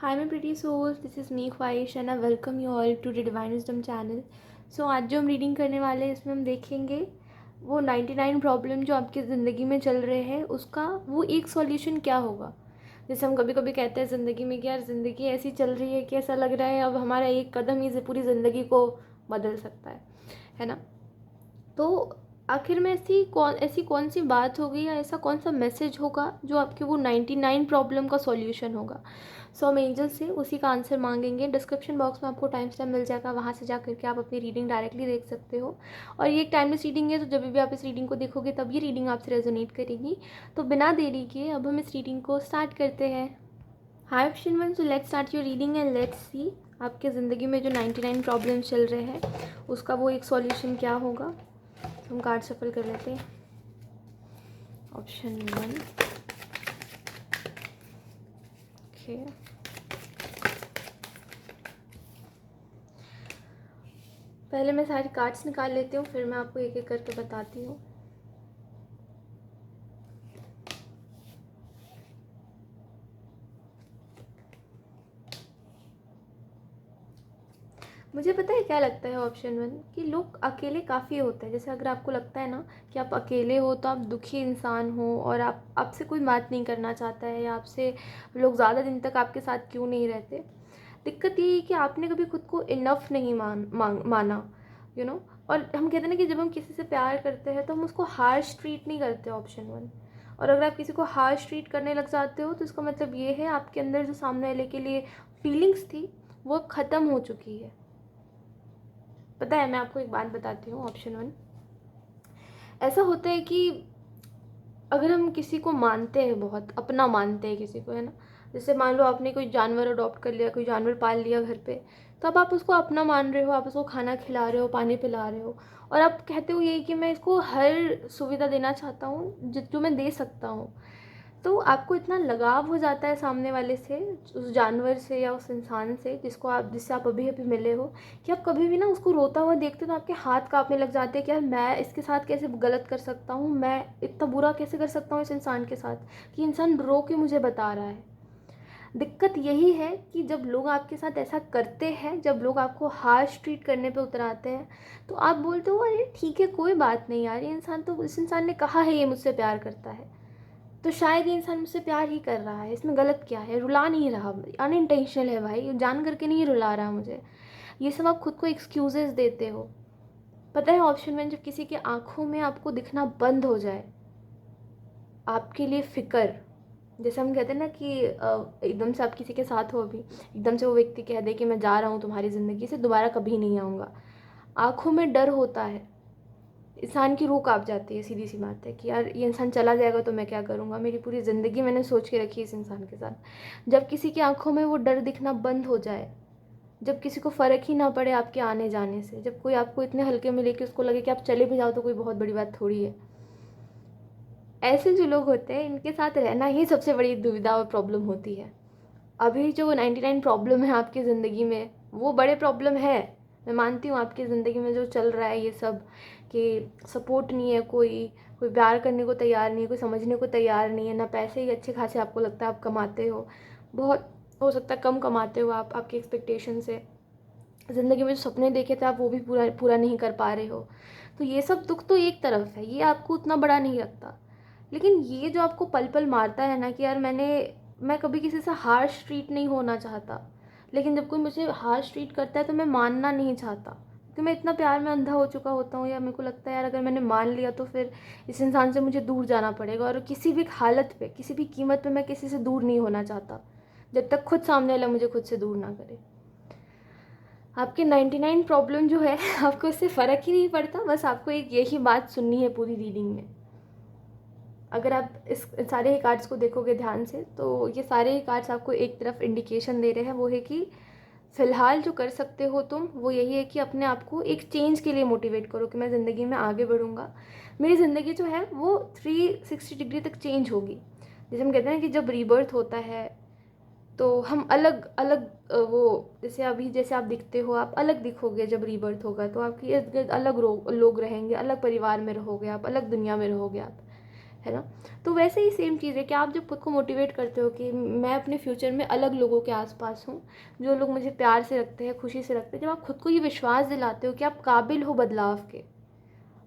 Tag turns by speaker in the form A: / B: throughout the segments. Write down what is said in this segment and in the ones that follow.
A: Hi my pretty souls, this is me ख्वाहिश and I welcome you all to the Divine Wisdom channel. So आज जो हम reading करने वाले हैं इसमें हम देखेंगे वो 99 प्रॉब्लम जो आपकी ज़िंदगी में चल रहे हैं उसका वो एक सॉल्यूशन क्या होगा। जैसे हम कभी कभी कहते हैं ज़िंदगी में कि यार ज़िंदगी ऐसी चल रही है कि ऐसा लग रहा है अब हमारा एक कदम ही पूरी ज़िंदगी को बदल सकता है ना। तो आखिर में ऐसी कौन सी बात होगी या ऐसा कौन सा मैसेज होगा जो आपके वो 99 प्रॉब्लम का सॉल्यूशन होगा। सो हम एंजल से उसी का आंसर मांगेंगे। डिस्क्रिप्शन बॉक्स में आपको टाइम स्टैम्प मिल जाएगा, वहाँ से जा करके आप अपनी रीडिंग डायरेक्टली देख सकते हो। और ये एक टाइमलेस रीडिंग है, तो जब भी आप इस रीडिंग को देखोगे तब ये रीडिंग आपसे रेजोनेट करेगी। तो बिना देरी के अब हम इस रीडिंग को स्टार्ट करते हैं। Hi option 1, so let's start your reading and let's see आपके ज़िंदगी में जो 99 प्रॉब्लम्स चल रहे हैं उसका वो एक सॉल्यूशन क्या होगा। हम कार्ड सफल कर लेते हैं। Option 1, okay. पहले मैं सारी कार्ड्स निकाल लेती हूँ, फिर मैं आपको एक एक करके बताती हूँ। मुझे पता है क्या लगता है ऑप्शन 1 कि लोग अकेले काफ़ी होते हैं। जैसे अगर आपको लगता है ना कि आप अकेले हो तो आप दुखी इंसान हो और आपसे कोई बात नहीं करना चाहता है या आपसे लोग ज़्यादा दिन तक आपके साथ क्यों नहीं रहते। दिक्कत ये है कि आपने कभी खुद को इनफ नहीं माना और हम कहते हैं ना कि जब हम किसी से प्यार करते हैं तो हम उसको हार्श ट्रीट नहीं करते। ऑप्शन 1, और अगर आप किसी को हार्श ट्रीट करने लग जाते हो तो इसका मतलब ये है आपके अंदर जो सामने वाले के लिए फीलिंग्स थी वो अब ख़त्म हो चुकी है। पता है, मैं आपको एक बात बताती हूँ। ऑप्शन 1, ऐसा होता है कि अगर हम किसी को मानते हैं, बहुत अपना मानते हैं किसी को, है ना। जैसे मान लो आपने कोई जानवर अडॉप्ट कर लिया, कोई जानवर पाल लिया घर पे, तो अब आप उसको अपना मान रहे हो, आप उसको खाना खिला रहे हो, पानी पिला रहे हो, और आप कहते हो यही कि मैं इसको हर सुविधा देना चाहता हूँ जो मैं दे सकता हूँ। तो आपको इतना लगाव हो जाता है सामने वाले से, उस जानवर से या उस इंसान से जिससे आप अभी अभी मिले हो, कि आप कभी भी ना उसको रोता हुआ देखते हो तो आपके हाथ कांपने लग जाते हैं कि यार मैं इसके साथ कैसे गलत कर सकता हूँ, मैं इतना बुरा कैसे कर सकता हूँ इस इंसान के साथ कि इंसान रो के मुझे बता रहा है। दिक्कत यही है कि जब लोग आपके साथ ऐसा करते हैं, जब लोग आपको हार्श ट्रीट करने पे उतर आते हैं, तो आप बोलते हो अरे ठीक है कोई बात नहीं यार, इस इंसान ने कहा है ये मुझसे प्यार करता है, तो शायद ये इंसान मुझसे प्यार ही कर रहा है, इसमें गलत क्या है, रुला नहीं रहा, अनइंटेंशनल है भाई, जान करके नहीं रुला रहा मुझे। ये सब आप खुद को एक्सक्यूजेस देते हो। पता है ऑप्शन 1, जब किसी की आंखों में आपको दिखना बंद हो जाए, आपके लिए फिक्र, जैसे हम कहते हैं ना कि एकदम से आप किसी के साथ हो, अभी एकदम से वो व्यक्ति कह दे कि मैं जा रहा हूँ तुम्हारी ज़िंदगी से, दोबारा कभी नहीं आऊँगा, आंखों में डर होता है, इंसान की रूह काँप जाती है। सीधी सी बात है कि यार ये इंसान चला जाएगा तो मैं क्या करूँगा, मेरी पूरी ज़िंदगी मैंने सोच के रखी है इस इंसान के साथ। जब किसी की आंखों में वो डर दिखना बंद हो जाए, जब किसी को फ़र्क ही ना पड़े आपके आने जाने से, जब कोई आपको इतने हल्के में लेके उसको लगे कि आप चले भी जाओ तो कोई बहुत बड़ी बात थोड़ी है, ऐसे जो लोग होते हैं इनके साथ रहना ही सबसे बड़ी दुविधा और प्रॉब्लम होती है। अभी जो 99 प्रॉब्लम है आपकी ज़िंदगी में वो बड़े प्रॉब्लम है। मैं मानती हूँ आपकी ज़िंदगी में जो चल रहा है ये सब, कि सपोर्ट नहीं है, कोई कोई प्यार करने को तैयार नहीं है, कोई समझने को तैयार नहीं है, ना पैसे ही अच्छे खासे आपको लगता है आप कमाते हो, बहुत हो सकता है कम कमाते हो आप, आपकी एक्सपेक्टेशन से ज़िंदगी में जो सपने देखे थे आप वो भी पूरा पूरा नहीं कर पा रहे हो। तो ये सब दुख तो एक तरफ है, ये आपको उतना बड़ा नहीं लगता। लेकिन ये जो आपको पल पल मारता है ना कि यार मैं कभी किसी से हार्श ट्रीट नहीं होना चाहता, लेकिन जब कोई मुझे हार्श ट्रीट करता है तो मैं मानना नहीं चाहता, क्योंकि मैं इतना प्यार में अंधा हो चुका होता हूँ, या मेरे को लगता है यार अगर मैंने मान लिया तो फिर इस इंसान से मुझे दूर जाना पड़ेगा, और किसी भी हालत पे किसी भी कीमत पे मैं किसी से दूर नहीं होना चाहता जब तक खुद सामने वाला मुझे खुद से दूर ना करे। आपके 99 प्रॉब्लम जो है आपको इससे फ़र्क ही नहीं पड़ता, बस आपको एक यही बात सुननी है पूरी रीडिंग में। अगर आप इस सारे ही कार्ड्स को देखोगे ध्यान से तो ये सारे ही कार्ड्स आपको एक तरफ इंडिकेशन दे रहे हैं, वो है कि फ़िलहाल जो कर सकते हो तुम वो यही है कि अपने आप को एक चेंज के लिए मोटिवेट करो कि मैं ज़िंदगी में आगे बढ़ूँगा, मेरी ज़िंदगी जो है वो 360 डिग्री तक चेंज होगी। जैसे हम कहते हैं कि जब रीबर्थ होता है तो हम अलग अलग वो, जैसे आप दिखते हो आप अलग दिखोगे, जब रीबर्थ होगा तो आपकी इर्द गिर्द अलग लोग रहेंगे, अलग परिवार में रहोगे आप, अलग दुनिया में रहोगे आप, है ना। तो वैसे ही सेम चीज़ है कि आप जब खुद को मोटिवेट करते हो कि मैं अपने फ्यूचर में अलग लोगों के आसपास हूँ, जो लोग मुझे प्यार से रखते हैं, खुशी से रखते हैं, जब आप खुद को ये विश्वास दिलाते हो कि आप काबिल हो बदलाव के,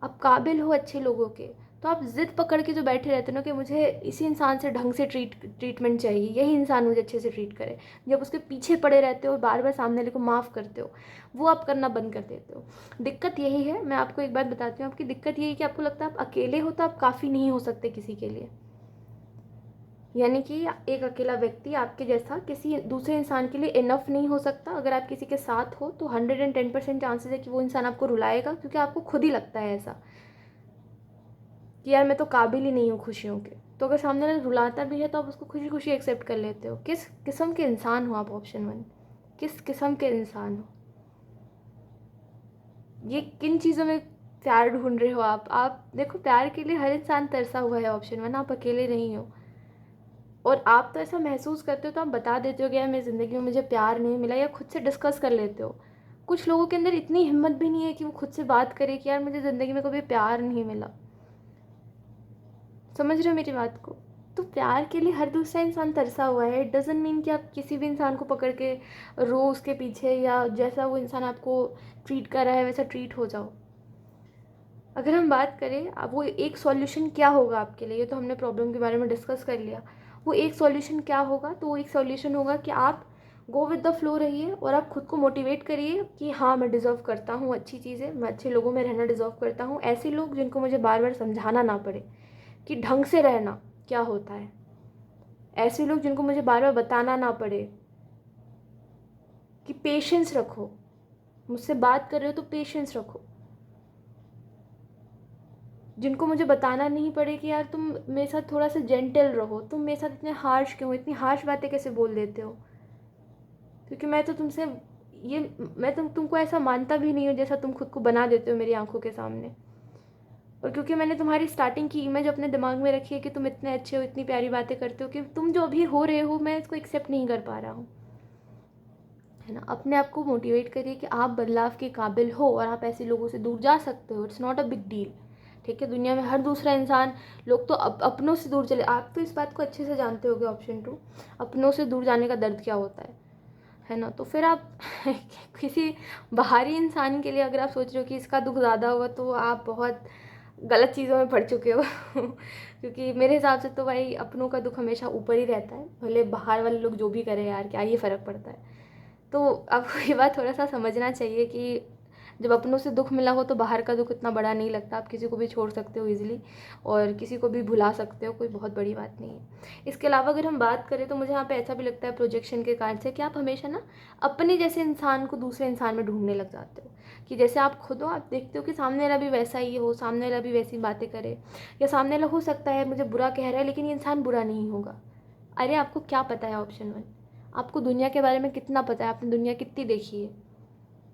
A: आप काबिल हो अच्छे लोगों के, तो आप ज़िद पकड़ के जो बैठे रहते हो ना कि मुझे इसी इंसान से ढंग से ट्रीटमेंट चाहिए, यही इंसान मुझे अच्छे से ट्रीट करे, जब उसके पीछे पड़े रहते हो और बार बार सामने वाले को माफ़ करते हो, वो आप करना बंद कर देते हो। दिक्कत यही है, मैं आपको एक बात बताती हूँ, आपकी दिक्कत यही है कि आपको लगता है आप अकेले हो तो आप काफ़ी नहीं हो सकते किसी के लिए। यानी कि एक अकेला व्यक्ति आपके जैसा किसी दूसरे इंसान के लिए इनफ नहीं हो सकता। अगर आप किसी के साथ हो तो 110% चांसेस है कि वो इंसान आपको रुलाएगा, क्योंकि आपको खुद ही लगता है ऐसा कि यार मैं तो काबिल ही नहीं हूँ खुशियों के। तो अगर सामने वाला रुलाता भी है तो आप उसको खुशी खुशी एक्सेप्ट कर लेते हो। किस किस्म के इंसान हो आप? ऑप्शन 1, किस किस्म के इंसान हो? ये किन चीज़ों में प्यार ढूंढ रहे हो आप देखो, प्यार के लिए हर इंसान तरसा हुआ है। ऑप्शन 1, आप अकेले नहीं हो। और आप तो ऐसा महसूस करते हो तो आप बता देते हो कि यार मेरी ज़िंदगी में मुझे प्यार नहीं मिला, या खुद से डिस्कस कर लेते हो। कुछ लोगों के अंदर इतनी हिम्मत भी नहीं है कि वो खुद से बात करे कि यार मुझे ज़िंदगी में कभी प्यार नहीं मिला। समझ रहे हो मेरी बात को? तो प्यार के लिए हर दूसरा इंसान तरसा हुआ है। इट डजंट मीन कि आप किसी भी इंसान को पकड़ के रो उसके पीछे, या जैसा वो इंसान आपको ट्रीट कर रहा है वैसा ट्रीट हो जाओ। अगर हम बात करें अब वो एक सॉल्यूशन क्या होगा आपके लिए, ये तो हमने प्रॉब्लम के बारे में डिस्कस कर लिया। वो एक सॉल्यूशन क्या होगा? तो वो एक सॉल्यूशन होगा कि आप गो विद द फ्लो रहिए और आप खुद को मोटिवेट करिए कि हाँ मैं डिज़र्व करता हूँ अच्छी चीज़ें, मैं अच्छे लोगों में रहना डिज़र्व करता हूँ। ऐसे लोग जिनको मुझे बार बार समझाना ना पड़े कि ढंग से रहना क्या होता है। ऐसे लोग जिनको मुझे बार बार बताना ना पड़े कि पेशेंस रखो, मुझसे बात कर रहे हो तो पेशेंस रखो। जिनको मुझे बताना नहीं पड़े कि यार तुम मेरे साथ थोड़ा सा जेंटल रहो, तुम मेरे साथ इतने हार्श क्यों, इतनी हार्श बातें कैसे बोल देते हो, क्योंकि मैं तो तुमसे ये मैं तुमको ऐसा मानता भी नहीं हूँ जैसा तुम खुद को बना देते हो मेरी आंखों के सामने। और क्योंकि मैंने तुम्हारी स्टार्टिंग की इमेज अपने दिमाग में रखी है कि तुम इतने अच्छे हो, इतनी प्यारी बातें करते हो, कि तुम जो अभी हो रहे हो मैं इसको एक्सेप्ट नहीं कर पा रहा हूँ, है ना। अपने आप को मोटिवेट करिए कि आप बदलाव के काबिल हो और आप ऐसे लोगों से दूर जा सकते हो। It's not a big deal. ठीक है, दुनिया में हर दूसरा इंसान, लोग तो अपनों से दूर चले, आप तो इस बात को अच्छे से जानते होगे। ऑप्शन 2, अपनों से दूर जाने का दर्द क्या होता है ना। तो फिर आप किसी बाहरी इंसान के लिए अगर आप सोच रहे हो कि इसका दुख ज़्यादा हुआ, तो आप बहुत गलत चीज़ों में पड़ चुके हो क्योंकि मेरे हिसाब से तो भाई अपनों का दुख हमेशा ऊपर ही रहता है, भले बाहर वाले लोग जो भी करें यार, क्या ये फ़र्क पड़ता है। तो आपको ये बात थोड़ा सा समझना चाहिए कि जब अपनों से दुख मिला हो तो बाहर का दुख इतना बड़ा नहीं लगता। आप किसी को भी छोड़ सकते हो इजीली, और किसी को भी भुला सकते हो, कोई बहुत बड़ी बात नहीं है। इसके अलावा अगर हम बात करें तो मुझे यहाँ पे ऐसा भी लगता है प्रोजेक्शन के कारण से, कि आप हमेशा ना अपने जैसे इंसान को दूसरे इंसान में ढूंढने लग जाते हो। कि जैसे आप खुद हो, आप देखते हो कि सामने वाला भी वैसा ही हो, सामने वाला भी वैसी बातें करे, या सामने वाला हो सकता है मुझे बुरा कह रहा है लेकिन ये इंसान बुरा नहीं होगा। अरे आपको क्या पता है? ऑप्शन 1, आपको दुनिया के बारे में कितना पता है? आपने दुनिया कितनी देखी है?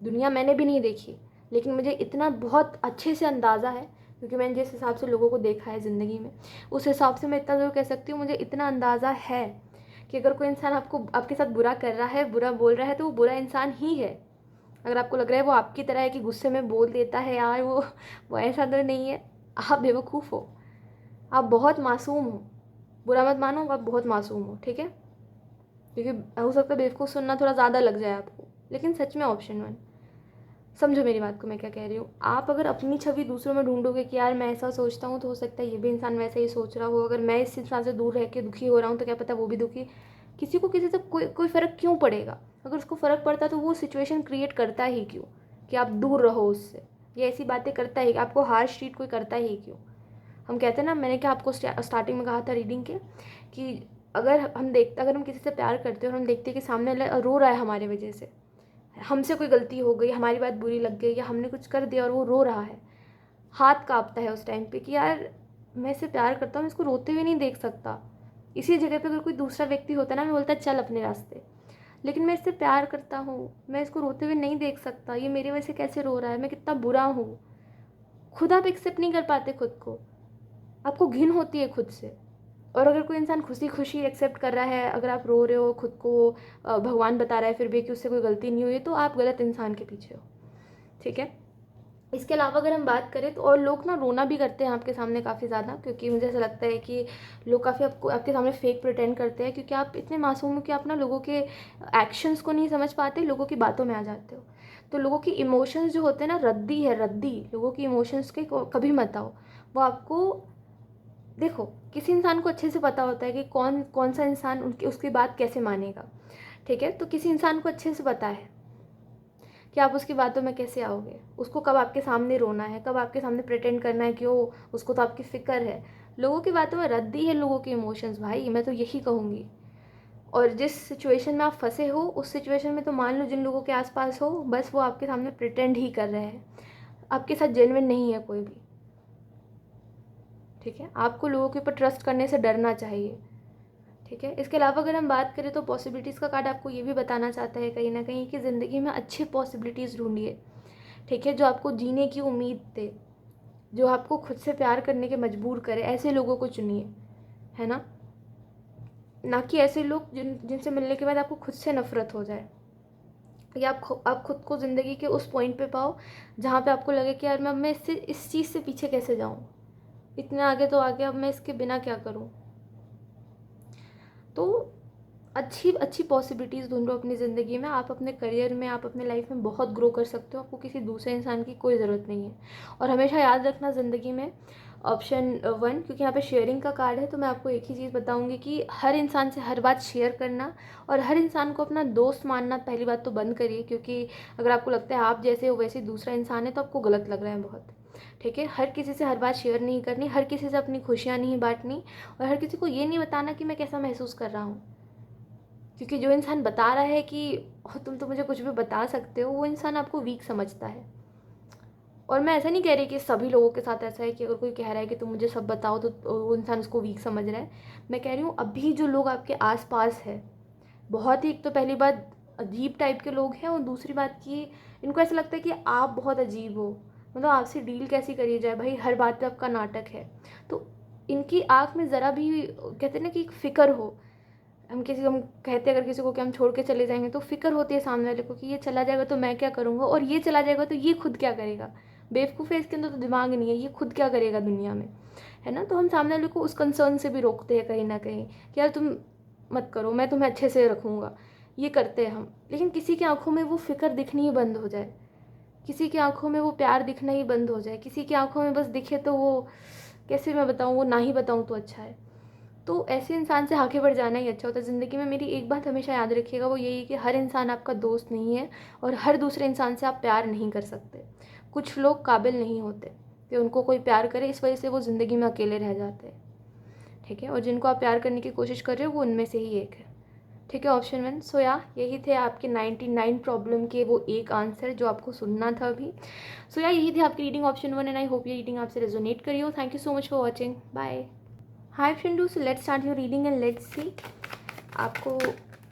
A: दुनिया मैंने भी नहीं देखी, लेकिन मुझे इतना बहुत अच्छे से अंदाज़ा है, क्योंकि मैंने जिस हिसाब से लोगों को देखा है ज़िंदगी में, उस हिसाब से मैं इतना ज़रूर कह सकती हूँ, मुझे इतना अंदाज़ा है कि अगर कोई इंसान आपको आपके साथ बुरा कर रहा है, बुरा बोल रहा है, तो वो बुरा इंसान ही है। अगर आपको लग रहा है वो आपकी तरह है कि गुस्से में बोल देता है यार, वो ऐसा तो नहीं है। आप बेवकूफ़ हो, आप बहुत मासूम हो। बुरा मत मानो, आप बहुत मासूम हो, ठीक है। क्योंकि हो सकता है बेवकूफ़ सुनना थोड़ा ज़्यादा लग जाए आपको, लेकिन सच में ऑप्शन 1, समझो मेरी बात को मैं क्या कह रही हूँ। आप अगर अपनी छवि दूसरों में ढूंढोगे कि यार मैं ऐसा सोचता हूँ, तो हो सकता है ये भी इंसान वैसा ही सोच रहा हो। अगर मैं इस इंसान से दूर रह के दुखी हो रहा हूँ, तो क्या पता वो भी दुखी। किसी को किसी से कोई फ़र्क क्यों पड़ेगा? अगर उसको फ़र्क पड़ता तो वो सिचुएशन क्रिएट करता ही क्यों कि आप दूर रहो उससे? ये ऐसी बातें करता ही, आपको हार्श ट्रीट कोई करता ही क्यों? हम कहते हैं ना, मैंने क्या आपको स्टार्टिंग में कहा था रीडिंग के, कि अगर हम किसी से प्यार करते हैं और हम देखते हैं कि सामने वाला रो रहा है हमारी वजह से, हमसे कोई गलती हो गई, हमारी बात बुरी लग गई, या हमने कुछ कर दिया और वो रो रहा है, हाथ काँपता है उस टाइम पे कि यार मैं इससे प्यार करता हूँ, मैं इसको रोते हुए नहीं देख सकता। इसी जगह पे अगर कोई दूसरा व्यक्ति होता ना, मैं बोलता चल अपने रास्ते, लेकिन मैं इससे प्यार करता हूँ, मैं इसको रोते हुए नहीं देख सकता, ये मेरी वजह से कैसे रो रहा है, मैं कितना बुरा हूँ। खुद आप एक्सेप्ट नहीं कर पाते खुद को, आपको घिन होती है खुद से। और अगर कोई इंसान खुशी खुशी एक्सेप्ट कर रहा है, अगर आप रो रहे हो खुद को भगवान बता रहा है फिर भी कि उससे कोई गलती नहीं हुई, तो आप गलत इंसान के पीछे हो, ठीक है। इसके अलावा अगर हम बात करें तो और लोग ना रोना भी करते हैं आपके सामने काफ़ी ज़्यादा, क्योंकि मुझे ऐसा लगता है कि लोग काफ़ी आपको आपके सामने फेक प्रिटेंड करते हैं, क्योंकि आप इतने मासूम हो कि आप ना लोगों के एक्शंस को नहीं समझ पाते, लोगों की बातों में आ जाते हो। तो लोगों की इमोशंस जो होते हैं ना, रद्दी है रद्दी, लोगों की इमोशंस के कभी मत आओ। वो आपको, देखो, किसी इंसान को अच्छे से पता होता है कि कौन कौन सा इंसान उनकी उसकी बात कैसे मानेगा, ठीक है। तो किसी इंसान को अच्छे से पता है कि आप उसकी बातों में कैसे आओगे, उसको कब आपके सामने रोना है, कब आपके सामने प्रिटेंड करना है कि वो उसको तो आपकी फ़िक्र है। लोगों की बातों में रद्दी है लोगों के इमोशंस भाई, मैं तो यही कहूँगी। और जिस सिचुएशन में आप फंसे हो उस सिचुएशन में तो मान लो जिन लोगों के आसपास हो, बस वो आपके सामने प्रिटेंड ही कर रहे हैं, आपके साथ जेन्युइन नहीं है कोई भी, ठीक है। आपको लोगों के ऊपर ट्रस्ट करने से डरना चाहिए, ठीक है। इसके अलावा अगर हम बात करें तो पॉसिबिलिटीज़ का कार्ड आपको ये भी बताना चाहता है कहीं ना कहीं कि ज़िंदगी में अच्छी पॉसिबिलिटीज़ ढूंढिए, ठीक है, जो आपको जीने की उम्मीद दे, जो आपको खुद से प्यार करने के मजबूर करे, ऐसे लोगों को चुनिए, है ना कि ऐसे लोग जिनसे मिलने के बाद आपको खुद से नफरत हो जाए, या आप खुद को ज़िंदगी के उस पॉइंट पे पाओ जहाँ पे आपको लगे कि यार मैं इससे इस चीज़ से पीछे कैसे जाऊँ, इतने आगे तो आगे, अब मैं इसके बिना क्या करूँ। तो अच्छी अच्छी पॉसिबिलिटीज़ ढूंढो अपनी ज़िंदगी में, आप अपने करियर में, आप अपने लाइफ में बहुत ग्रो कर सकते हो, आपको किसी दूसरे इंसान की कोई ज़रूरत नहीं है। और हमेशा याद रखना ज़िंदगी में ऑप्शन 1, क्योंकि यहाँ पे शेयरिंग का कार्ड है, तो मैं आपको एक ही चीज़ बताऊंगी कि हर इंसान से हर बात शेयर करना और हर इंसान को अपना दोस्त मानना पहली बात तो बंद करिए, क्योंकि अगर आपको लगता है आप जैसे हो वैसे दूसरा इंसान है तो आपको गलत लग रहा है बहुत, ठीक है। हर किसी से हर बात शेयर नहीं करनी, हर किसी से अपनी खुशियाँ नहीं बांटनी, और हर किसी को ये नहीं बताना कि मैं कैसा महसूस कर रहा हूँ, क्योंकि जो इंसान बता रहा है कि तुम तो मुझे कुछ भी बता सकते हो, वो इंसान आपको वीक समझता है। और मैं ऐसा नहीं कह रही कि सभी लोगों के साथ ऐसा है कि अगर कोई कह रहा है कि तुम मुझे सब बताओ तो वो इंसान उसको वीक समझ रहा है। मैं कह रही हूँ अभी जो लोग आपके आसपास है, बहुत ही, एक तो पहली बात अजीब टाइप के लोग हैं, और दूसरी बात कि इनको ऐसा लगता है कि आप बहुत अजीब हो, मतलब आपसे डील कैसी करी जाए भाई, हर बात पे आपका नाटक है। तो इनकी आँख में ज़रा भी, कहते हैं ना कि एक फ़िक्र हो, हम कहते हैं अगर किसी को कि हम छोड़ के चले जाएंगे तो फिक्र होती है सामने वाले को कि ये चला जाएगा तो मैं क्या करूँगा, और ये चला जाएगा तो ये खुद क्या करेगा। बेवकूफ़ है, इसके अंदर तो दिमाग नहीं है, ये खुद क्या करेगा दुनिया में, है ना। तो हम सामने वाले को उस कंसर्न से भी रोकते हैं कहीं ना कहीं कि यार तुम मत करो, मैं तुम्हें अच्छे से रखूँगा, ये करते हैं हम। लेकिन किसी की आंखों में वो फिक्र दिखनी ही बंद हो जाए, किसी की आंखों में वो प्यार दिखना ही बंद हो जाए, किसी की आंखों में बस दिखे तो वो, कैसे मैं बताऊँ, वो ना ही बताऊँ तो अच्छा है। तो ऐसे इंसान से आगे बढ़ जाना ही अच्छा होता है ज़िंदगी में। मेरी एक बात हमेशा याद रखिएगा, वो यही कि हर इंसान आपका दोस्त नहीं है, और हर दूसरे इंसान से आप प्यार नहीं कर सकते। कुछ लोग काबिल नहीं होते कि उनको कोई प्यार करे, इस वजह से वो ज़िंदगी में अकेले रह जाते हैं, ठीक है। और जिनको आप प्यार करने की कोशिश कर रहे हो वो उनमें से ही एक है, ठीक है। ऑप्शन 1। सो या यही थे आपके 99 प्रॉब्लम के वो एक आंसर जो आपको सुनना था अभी। सो या यही थी आपकी reading option 1, and I hope ये रीडिंग आपसे रेजोनेट करी हो। Thank you so much for watching, bye. Hi फ्रेंडू, so let's start your reading and let's see आपको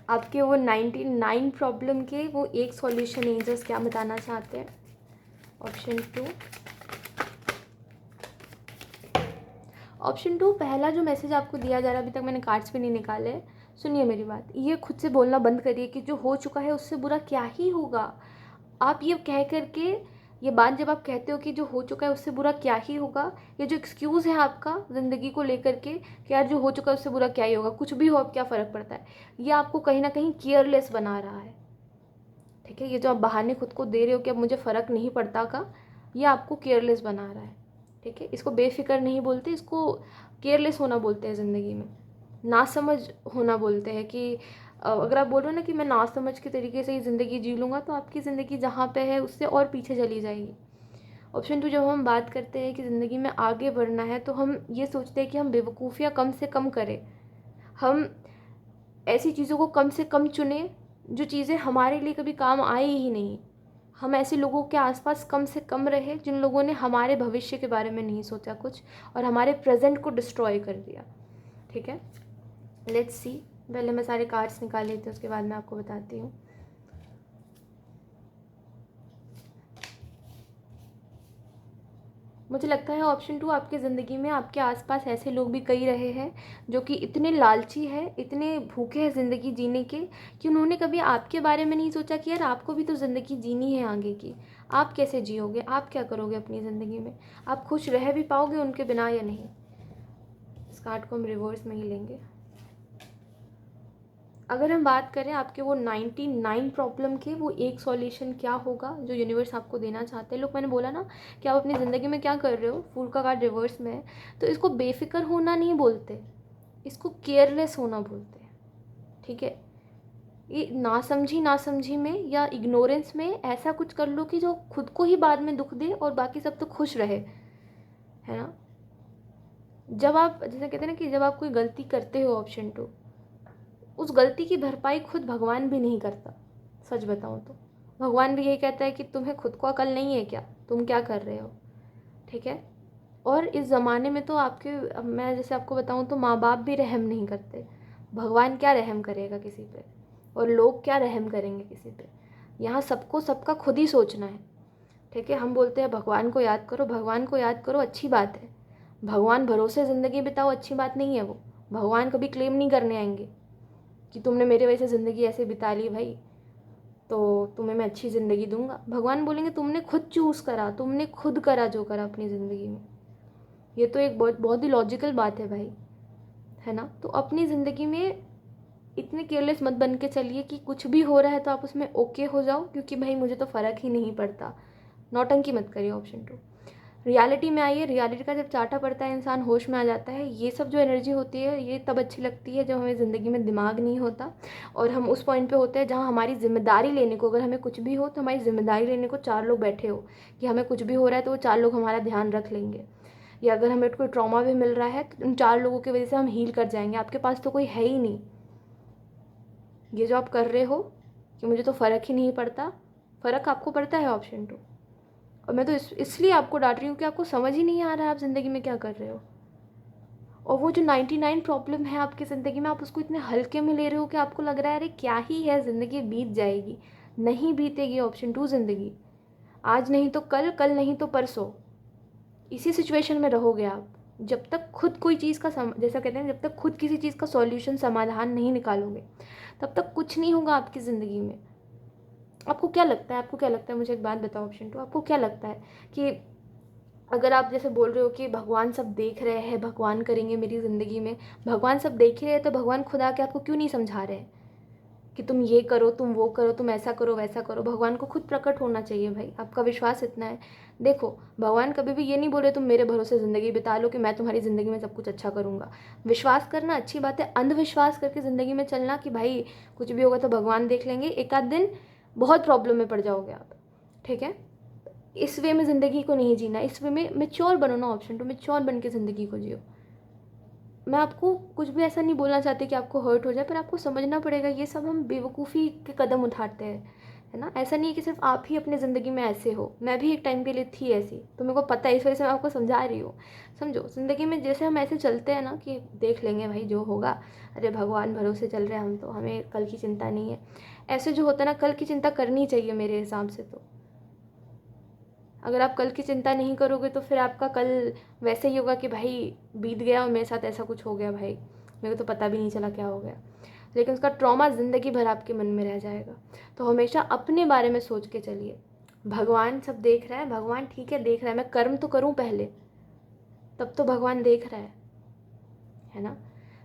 A: आपके वो 99 प्रॉब्लम के वो एक सॉल्यूशन एंजल्स क्या बताना चाहते हैं। ऑप्शन 2 पहला जो मैसेज आपको दिया जा रहा है, अभी तक मैंने कार्ड्स भी नहीं निकाले, सुनिए मेरी बात, ये खुद से बोलना बंद करिए कि जो हो चुका है उससे बुरा क्या ही होगा। आप ये कह करके, ये बात जब आप कहते हो कि जो हो चुका है उससे बुरा क्या ही होगा, ये जो एक्सक्यूज़ है आपका ज़िंदगी को लेकर के कि यार जो हो चुका है उससे बुरा क्या ही होगा, कुछ भी हो अब क्या फ़र्क पड़ता है, ये आपको कहीं ना कहीं केयरलेस बना रहा है, ठीक है। ये जो आप बहाने खुद को दे रहे हो कि अब मुझे फ़र्क नहीं पड़ता का, ये आपको केयरलेस बना रहा है, ठीक है। इसको बेफिक्र नहीं बोलते, इसको केयरलेस होना बोलते हैं ज़िंदगी में, नासमझ होना बोलते हैं कि अगर आप बोल रहे हो ना कि मैं नासमझ के तरीके से ही ज़िंदगी जी लूँगा, तो आपकी ज़िंदगी जहाँ पे है उससे और पीछे चली जाएगी। ऑप्शन 2, जब हम बात करते हैं कि ज़िंदगी में आगे बढ़ना है तो हम ये सोचते हैं कि हम बेवकूफ़ियाँ कम से कम करें, हम ऐसी चीज़ों को कम से कम चुनें जो चीज़ें हमारे लिए कभी काम आए ही नहीं, हम ऐसे लोगों के आसपास कम से कम रहे जिन लोगों ने हमारे भविष्य के बारे में नहीं सोचा कुछ, और हमारे प्रेजेंट को डिस्ट्रॉय कर दिया, ठीक है। लेट्स सी, पहले मैं सारे कार्ड्स निकाल लेती हूँ, उसके बाद मैं आपको बताती हूँ। मुझे लगता है ऑप्शन 2 आपकी ज़िंदगी में आपके आसपास ऐसे लोग भी कई रहे हैं जो कि इतने लालची हैं, इतने भूखे हैं ज़िंदगी जीने के, कि उन्होंने कभी आपके बारे में नहीं सोचा कि यार आपको भी तो ज़िंदगी जीनी है आगे की। आप कैसे जियोगे, आप क्या करोगे अपनी ज़िंदगी में, आप खुश रह भी पाओगे उनके बिना या नहीं। इस कार्ड को हम रिवर्स में ही लेंगे। अगर हम बात करें आपके वो 99 प्रॉब्लम के, वो एक सॉल्यूशन क्या होगा जो यूनिवर्स आपको देना चाहते हैं। लोग, मैंने बोला ना कि आप अपनी ज़िंदगी में क्या कर रहे हो, फूल का कार्ड रिवर्स में है, तो इसको बेफिक्र होना नहीं बोलते, इसको केयरलेस होना बोलते हैं। ठीक है, ये नासमझी में या इग्नोरेंस में ऐसा कुछ कर लो कि जो खुद को ही बाद में दुख दे और बाकी सब तो खुश रहे, है ना। जब आप, जैसे कहते हैं ना कि जब आप कोई गलती करते हो, ऑप्शन 2, उस गलती की भरपाई खुद भगवान भी नहीं करता। सच बताऊँ तो भगवान भी यही कहता है कि तुम्हें खुद को अकल नहीं है क्या, तुम क्या कर रहे हो। ठीक है, और इस ज़माने में तो आपके, अब मैं जैसे आपको बताऊँ तो माँ बाप भी रहम नहीं करते, भगवान क्या रहम करेगा किसी पे, और लोग क्या रहम करेंगे किसी पे। यहाँ सबको सबका खुद ही सोचना है। ठीक है, हम बोलते हैं भगवान को याद करो, भगवान को याद करो, अच्छी बात है, भगवान भरोसे ज़िंदगी बिताओ, अच्छी बात नहीं है वो। भगवान कभी क्लेम नहीं करने आएंगे कि तुमने मेरे वजह से ज़िंदगी ऐसे बिता ली भाई, तो तुम्हें मैं अच्छी ज़िंदगी दूंगा। भगवान बोलेंगे तुमने खुद चूज़ करा, तुमने खुद करा जो करा अपनी ज़िंदगी में। ये तो एक बहुत बहुत ही लॉजिकल बात है भाई, है ना। तो अपनी ज़िंदगी में इतने केयरलेस मत बन के चलिए कि कुछ भी हो रहा है तो आप उसमें ओके हो जाओ, क्योंकि भाई मुझे तो फ़र्क ही नहीं पड़ता। नौटंकी मत करिए, ऑप्शन 2। रियलिटी में आइए, रियलिटी का जब चाटा पड़ता है इंसान होश में आ जाता है। ये सब जो एनर्जी होती है ये तब अच्छी लगती है जब हमें ज़िंदगी में दिमाग नहीं होता और हम उस पॉइंट पे होते हैं जहाँ हमारी जिम्मेदारी लेने को, अगर हमें कुछ भी हो तो हमारी जिम्मेदारी लेने को 4 लोग बैठे हो, कि हमें कुछ भी हो रहा है तो वो 4 लोग हमारा ध्यान रख लेंगे। या अगर हमें कोई ट्रॉमा भी मिल रहा है तो उन 4 लोगों की वजह से हम हील कर जाएंगे। आपके पास तो कोई है ही नहीं। ये जो आप कर रहे हो कि मुझे तो फ़र्क ही नहीं पड़ता, फ़र्क आपको पड़ता है, ऑप्शन 2। और मैं तो इसलिए आपको डांट रही हूँ कि आपको समझ ही नहीं आ रहा है आप ज़िंदगी में क्या कर रहे हो। और वो जो 99 प्रॉब्लम है आपकी ज़िंदगी में, आप उसको इतने हल्के में ले रहे हो कि आपको लग रहा है अरे क्या ही है, ज़िंदगी बीत जाएगी। नहीं बीतेगी, ऑप्शन 2 ज़िंदगी। आज नहीं तो कल, कल नहीं तो परसों, इसी सिचुएशन में रहोगे आप। जब तक खुद कोई चीज़ का जैसा कहते हैं, जब तक खुद किसी चीज़ का सॉल्यूशन, समाधान नहीं निकालोगे तब तक कुछ नहीं होगा आपकी ज़िंदगी में। आपको क्या लगता है, आपको क्या लगता है, मुझे एक बात बताओ, ऑप्शन 2, आपको क्या लगता है कि अगर आप जैसे बोल रहे हो कि भगवान सब देख रहे हैं, भगवान करेंगे मेरी ज़िंदगी में, भगवान सब देख ही रहे हैं तो भगवान खुद आके आपको क्यों नहीं समझा रहे हैं कि तुम ये करो, तुम वो करो, तुम ऐसा करो, वैसा करो। भगवान को खुद प्रकट होना चाहिए भाई, आपका विश्वास इतना है। देखो, भगवान कभी भी ये नहीं बोले तुम मेरे भरोसे ज़िंदगी बिता लो कि मैं तुम्हारी ज़िंदगी में सब कुछ अच्छा करूँगा। विश्वास करना अच्छी बात है, अंधविश्वास करके ज़िंदगी में चलना कि भाई कुछ भी होगा तो भगवान देख लेंगे, एक आध दिन बहुत प्रॉब्लम में पड़ जाओगे आप। ठीक है, इस वे में ज़िंदगी को नहीं जीना, इस वे में मेच्योर बनो ना, ऑप्शन 2, मेच्योर बन के ज़िंदगी को जियो। मैं आपको कुछ भी ऐसा नहीं बोलना चाहती कि आपको हर्ट हो जाए, पर आपको समझना पड़ेगा ये सब हम बेवकूफ़ी के कदम उठाते हैं, है ना। ऐसा नहीं है कि सिर्फ आप ही अपनी ज़िंदगी में ऐसे हो, मैं भी एक टाइम के लिए थी ऐसी, तो मेरे को पता है, इस वजह से मैं आपको समझा रही हूँ। समझो, ज़िंदगी में जैसे हम ऐसे चलते हैं ना कि देख लेंगे भाई जो होगा, अरे भगवान भरोसे चल रहे हैं हम तो, हमें कल की चिंता नहीं है। ऐसे जो होता है ना, कल की चिंता करनी चाहिए मेरे हिसाब से। तो अगर आप कल की चिंता नहीं करोगे तो फिर आपका कल वैसे ही होगा कि भाई बीत गया और मेरे साथ ऐसा कुछ हो गया, भाई मेरे को तो पता भी नहीं चला क्या हो गया। लेकिन उसका ट्रॉमा ज़िंदगी भर आपके मन में रह जाएगा। तो हमेशा अपने बारे में सोच के चलिए। भगवान सब देख रहा है, भगवान ठीक है देख रहा है, मैं कर्म तो करूँ पहले, तब तो भगवान देख रहा है ना।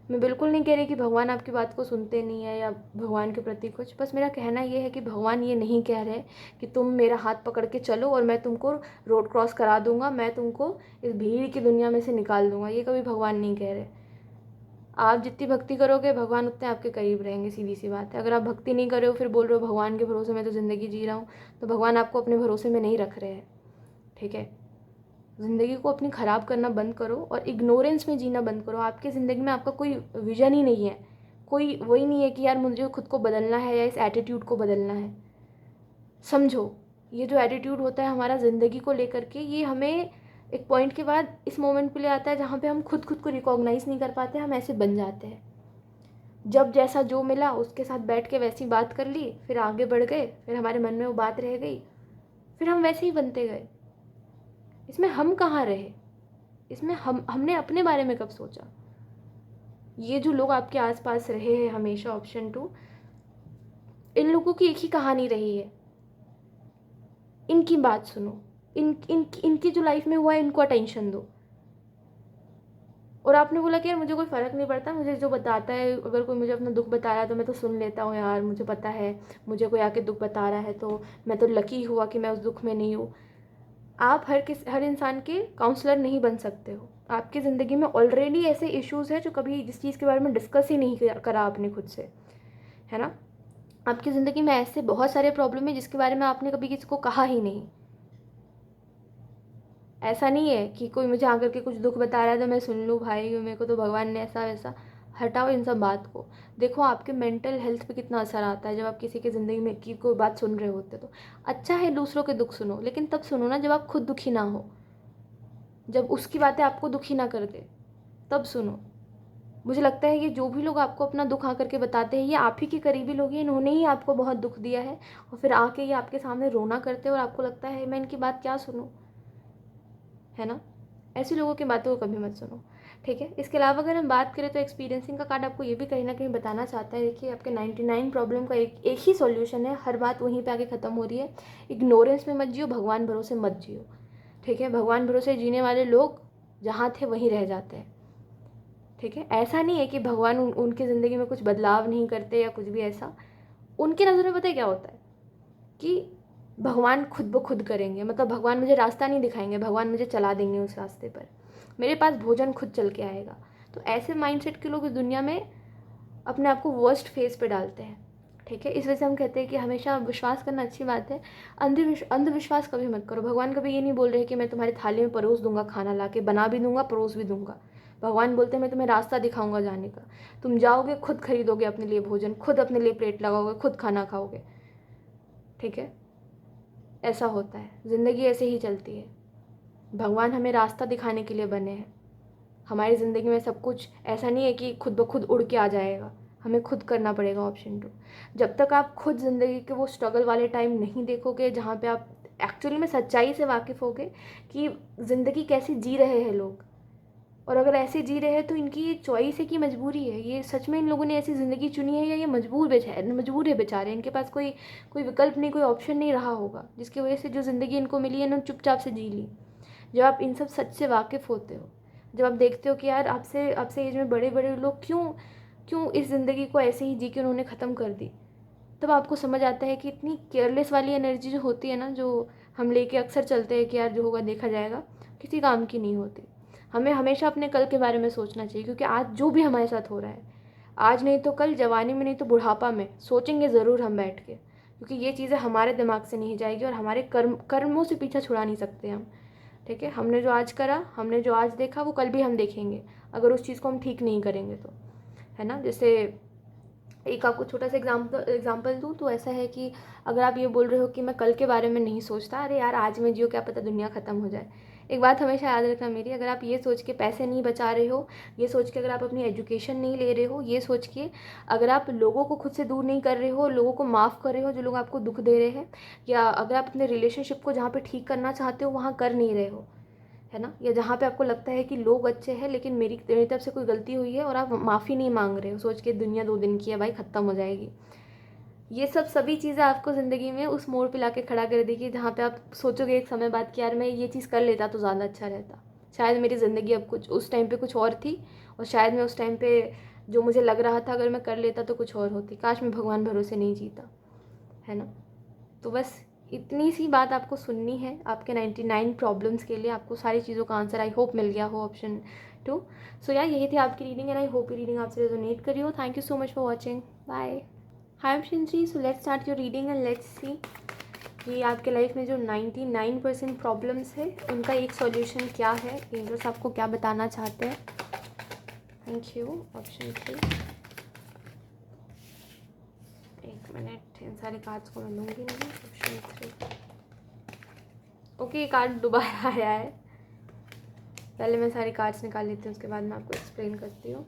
A: मैं बिल्कुल नहीं कह रही कि भगवान आपकी बात को सुनते नहीं है या भगवान के प्रति कुछ, बस मेरा कहना ये है कि भगवान ये नहीं कह रहे कि तुम मेरा हाथ पकड़ के चलो और मैं तुमको रोड क्रॉस करा दूंगा, मैं तुमको इस भीड़ की दुनिया में से निकाल दूंगा। ये कभी भगवान नहीं कह रहे। आप जितनी भक्ति करोगे भगवान उतने आपके करीब रहेंगे, सीधी सी बात है। अगर आप भक्ति नहीं कर रहे हो फिर बोल रहे हो भगवान के भरोसे मैं तो ज़िंदगी जी रहा हूँ, तो भगवान आपको अपने भरोसे में नहीं रख रहे हैं। ठीक है, ज़िंदगी को अपनी ख़राब करना बंद करो और इग्नोरेंस में जीना बंद करो। आपकी ज़िंदगी में आपका कोई विजन ही नहीं है, कोई वही नहीं है कि यार मुझे खुद को बदलना है या इस एटीट्यूड को बदलना है। समझो, ये जो एटीट्यूड होता है हमारा ज़िंदगी को लेकर के, ये हमें एक पॉइंट के बाद इस मोमेंट पे ले आता है जहाँ पे हम खुद को रिकॉग्नाइज़ नहीं कर पाते, हम ऐसे बन जाते हैं। जब जैसा जो मिला उसके साथ बैठ के वैसी बात कर ली, फिर आगे बढ़ गए, फिर हमारे मन में वो बात रह गई, फिर हम वैसे ही बनते गए। इसमें हम कहाँ रहे, इसमें हमने अपने बारे में कब सोचा। ये जो लोग आपके आसपास रहे हैं हमेशा, ऑप्शन 2, इन लोगों की एक ही कहानी रही है, इनकी बात सुनो, इनकी जो लाइफ में हुआ है इनको अटेंशन दो। और आपने बोला कि यार मुझे कोई फ़र्क नहीं पड़ता, मुझे जो बताता है, अगर कोई मुझे अपना दुख बता रहा है तो मैं तो सुन लेता हूँ यार, मुझे पता है, मुझे कोई आके दुख बता रहा है तो मैं तो लकी हुआ कि मैं उस दुख में नहीं हूँ। आप हर इंसान के काउंसलर नहीं बन सकते हो। आपकी ज़िंदगी में ऑलरेडी ऐसे इश्यूज़ है जो कभी जिस चीज़ के बारे में डिस्कस ही नहीं करा आपने खुद से, है ना। आपकी ज़िंदगी में ऐसे बहुत सारे प्रॉब्लम है जिसके बारे में आपने कभी किसी को कहा ही नहीं। ऐसा नहीं है कि कोई मुझे आकर के कुछ दुख बता रहा है तो मैं सुन लूँ, भाई मेरे को तो भगवान ने ऐसा वैसा। हटाओ इन सब बात को। देखो आपके मेंटल हेल्थ पे कितना असर आता है जब आप किसी की ज़िंदगी में की कोई बात सुन रहे होते तो। अच्छा है दूसरों के दुख सुनो, लेकिन तब सुनो ना जब आप खुद दुखी ना हो, जब उसकी बातें आपको दुखी ना कर दे, तब सुनो। मुझे लगता है कि जो भी लोग आपको अपना दुख आकर के बताते हैं ये आप ही के करीबी लोग हैं, इन्होंने ही आपको बहुत दुख दिया है, और फिर आके ये आपके सामने रोना करते हैं और आपको लगता है मैं इनकी बात क्या सुनूं, है ना। ऐसे लोगों की बातों को कभी मत सुनो, ठीक है। इसके अलावा अगर हम बात करें तो एक्सपीरियंसिंग का कार्ड आपको ये भी कहीं ना कहीं बताना चाहता है। देखिए आपके 99 प्रॉब्लम का एक ही सॉल्यूशन है, हर बात वहीं पे आके ख़त्म हो रही है। इग्नोरेंस में मत जियो, भगवान भरोसे मत जियो, ठीक है। भगवान भरोसे जीने वाले लोग जहाँ थे वहीं रह जाते हैं, ठीक है। ऐसा नहीं है कि भगवान उनकी ज़िंदगी में कुछ बदलाव नहीं करते या कुछ भी ऐसा। उनकी नज़र में पता है क्या होता है कि भगवान खुद ब खुद करेंगे, मतलब भगवान मुझे रास्ता नहीं दिखाएंगे, भगवान मुझे चला देंगे उस रास्ते पर, मेरे पास भोजन खुद चल के आएगा। तो ऐसे माइंडसेट के लोग इस दुनिया में अपने आप को वर्स्ट फेज पे डालते हैं, ठीक है। इस वजह से हम कहते हैं कि हमेशा विश्वास करना अच्छी बात है, अंधविश्वास कभी मत करो। भगवान कभी ये नहीं बोल रहे कि मैं तुम्हारी थाली में परोस दूंगा, खाना ला के बना भी दूंगा, परोस भी दूंगा। भगवान बोलते हैं मैं तुम्हें रास्ता दिखाऊंगा जाने का, तुम जाओगे, खुद खरीदोगे अपने लिए भोजन, खुद अपने लिए प्लेट लगाओगे, खुद खाना खाओगे, ठीक है। ऐसा होता है, ज़िंदगी ऐसे ही चलती है। भगवान हमें रास्ता दिखाने के लिए बने हैं। हमारी ज़िंदगी में सब कुछ ऐसा नहीं है कि खुद ब खुद उड़ के आ जाएगा, हमें खुद करना पड़ेगा। ऑप्शन 2, जब तक आप खुद ज़िंदगी के वो स्ट्रगल वाले टाइम नहीं देखोगे जहाँ पे आप एक्चुअली में सच्चाई से वाकिफ़ होगे कि ज़िंदगी कैसे जी रहे हैं लोग, और अगर ऐसे जी रहे हैं तो इनकी ये चॉइस है कि मजबूरी है, ये सच में इन लोगों ने ऐसी ज़िंदगी चुनी है या ये मजबूर है बेचारे, इनके पास कोई कोई विकल्प नहीं, कोई ऑप्शन नहीं रहा होगा, जिसकी वजह से जो ज़िंदगी इनको मिली है इन्होंने चुपचाप से जी ली। जब आप इन सब सच से वाकिफ़ होते हो, जब आप देखते हो कि यार आपसे आपसे एज में बड़े बड़े लोग क्यों क्यों इस ज़िंदगी को ऐसे ही जी के उन्होंने ख़त्म कर दी, तब आपको समझ आता है कि इतनी केयरलेस वाली एनर्जी जो होती है ना, जो हम लेके अक्सर चलते हैं कि यार जो होगा देखा जाएगा, किसी काम की नहीं होती। हमें हमेशा अपने कल के बारे में सोचना चाहिए, क्योंकि आज जो भी हमारे साथ हो रहा है, आज नहीं तो कल, जवानी में नहीं तो बुढ़ापा में सोचेंगे ज़रूर हम बैठ के, क्योंकि ये चीज़ें हमारे दिमाग से नहीं जाएगी और हमारे कर्मों से पीछा छुड़ा नहीं सकते हम, ठीक है। हमने जो आज करा, हमने जो आज देखा, वो कल भी हम देखेंगे, अगर उस चीज़ को हम ठीक नहीं करेंगे तो, है ना। जैसे एक आपको छोटा सा एग्जाम्पल दूँ तो ऐसा है कि अगर आप ये बोल रहे हो कि मैं कल के बारे में नहीं सोचता, अरे यार आज में जियो, क्या पता दुनिया ख़त्म हो जाए। एक बात हमेशा याद रखना मेरी, अगर आप ये सोच के पैसे नहीं बचा रहे हो, ये सोच के अगर आप अपनी एजुकेशन नहीं ले रहे हो, ये सोच के अगर आप लोगों को खुद से दूर नहीं कर रहे हो, लोगों को माफ़ कर रहे हो जो लोग आपको दुख दे रहे हैं, या अगर आप अपने रिलेशनशिप को जहाँ पे ठीक करना चाहते हो वहाँ कर नहीं रहे हो, है ना, या जहाँ पे आपको लगता है कि लोग अच्छे हैं लेकिन मेरी तरफ से कोई गलती हुई है और आप माफ़ी नहीं मांग रहे हो, सोच के दुनिया 2 दिन की है भाई, ख़त्म हो जाएगी। ये सब सभी चीज़ें आपको ज़िंदगी में उस मोड़ पे लाके खड़ा कर देगी जहाँ पे आप सोचोगे एक समय बाद कि यार मैं ये चीज़ कर लेता तो ज़्यादा अच्छा रहता, शायद मेरी ज़िंदगी अब कुछ उस टाइम पे कुछ और थी, और शायद मैं उस टाइम पे जो मुझे लग रहा था अगर मैं कर लेता तो कुछ और होती, काश मैं भगवान भरोसे नहीं जीता, है ना। तो बस इतनी सी बात आपको सुननी है आपके 99 प्रॉब्लम्स के लिए। आपको सारी चीज़ों का आंसर आई होप मिल गया हो, ऑप्शन 2। सो यार यही थी आपकी रीडिंग एंड आई होप ये रीडिंग आपसे रेजोनेट करी हो। Thank you so much for watching, bye. Hi Shinji, so let's start your reading and let's see कि आपके लाइफ में जो 99% प्रॉब्लम्स है उनका एक सॉल्यूशन क्या है, एंजल्स आपको क्या बताना चाहते हैं। Thank you. ऑप्शन 3, एक मिनट, इन सारे कार्ड्स को मैं लूँगी नहीं। ऑप्शन 3, ओके, ये कार्ड दोबारा आया है, पहले मैं सारे कार्ड्स निकाल लेती हूँ, उसके बाद मैं आपको एक्सप्लेन करती हूँ।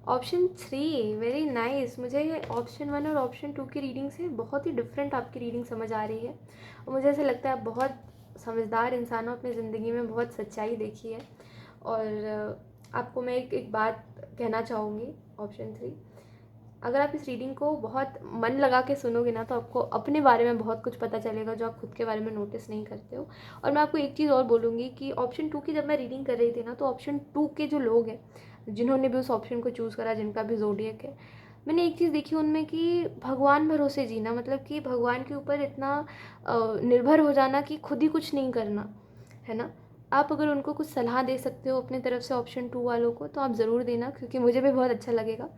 A: Option 3 very nice. मुझे ऑप्शन 1 और ऑप्शन 2 की रीडिंग से बहुत ही डिफरेंट आपकी रीडिंग समझ आ रही है, और मुझे ऐसा लगता है आप बहुत समझदार इंसान हो, अपनी ज़िंदगी में बहुत सच्चाई देखी है। और आपको मैं एक बात कहना चाहूँगी, ऑप्शन 3, अगर आप इस रीडिंग को बहुत मन लगा के सुनोगे ना, तो आपको अपने बारे में बहुत कुछ पता चलेगा जो आप खुद के बारे में नोटिस नहीं करते हो। और मैं आपको एक चीज़ और बोलूँगी कि ऑप्शन 2 की जब मैं रीडिंग कर रही थी ना, तो ऑप्शन 2 के जो लोग हैं, जिन्होंने भी उस ऑप्शन को चूज़ करा, जिनका भी ज़ोडिएक है, मैंने एक चीज़ देखी उनमें कि भगवान भरोसे जीना, मतलब कि भगवान के ऊपर इतना निर्भर हो जाना कि खुद ही कुछ नहीं करना, है ना। आप अगर उनको कुछ सलाह दे सकते हो अपनी तरफ से ऑप्शन 2 वालों को, तो आप ज़रूर देना, क्योंकि मुझे भी बहुत अच्छा लगेगा।